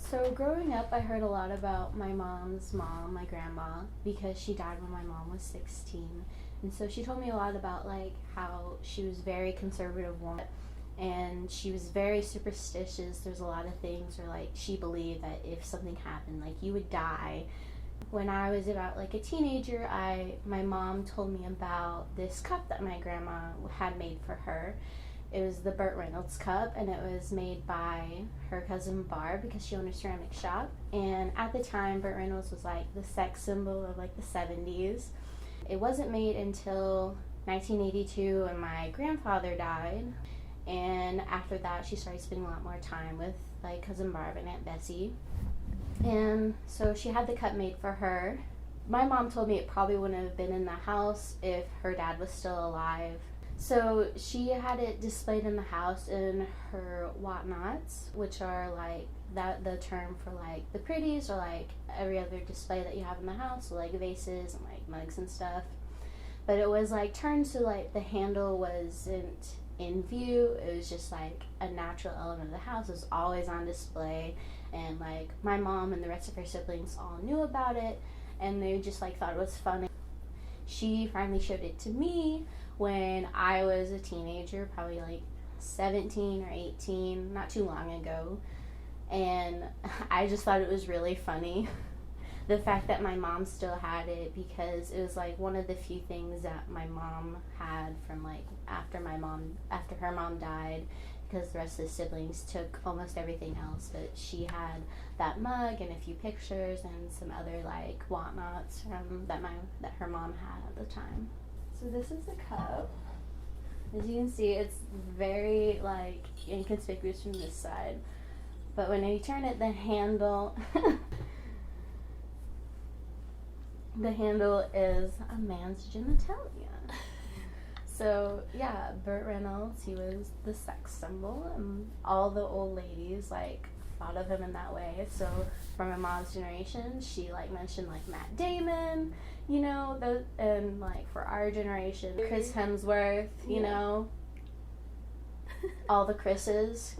So growing up, I heard a lot about my mom's mom, my grandma, because she died when my mom was 16. And so she told me a lot about like how she was very conservative woman and she was very superstitious. There's a lot of things where like she believed that if something happened, like you would die. When I was about like a teenager, my mom told me about this cup that my grandma had made for her. It was the Burt Reynolds cup, and it was made by her cousin Barb because she owned a ceramic shop. And at the time, Burt Reynolds was like the sex symbol of like the 70s. It wasn't made until 1982 when my grandfather died. And after that, she started spending a lot more time with like cousin Barb and Aunt Bessie. And so she had the cup made for her. My mom told me it probably wouldn't have been in the house if her dad was still alive. So she had it displayed in the house in her whatnots, which are like the term for like the pretties or like every other display that you have in the house, so like vases and like mugs and stuff. But it was like turned so like the handle wasn't in view. It was just like a natural element of the house. It was always on display, and like my mom and the rest of her siblings all knew about it, and they just like thought it was funny. She finally showed it to me when I was a teenager, probably like 17 or 18, not too long ago. And I just thought it was really funny, the fact that my mom still had it, because it was like one of the few things that my mom had from like after her mom died, because the rest of the siblings took almost everything else, but she had that mug and a few pictures and some other like whatnots that her mom had at the time. So this is the cup. As you can see, it's very like inconspicuous from this side, but when you turn it, the handle is a man's genitalia. So yeah, Burt Reynolds, he was the sex symbol, and all the old ladies like thought of him in that way. So from my mom's generation, she like mentioned like Matt Damon, you know, those, and like for our generation, Chris Hemsworth, you know, all the Chris's.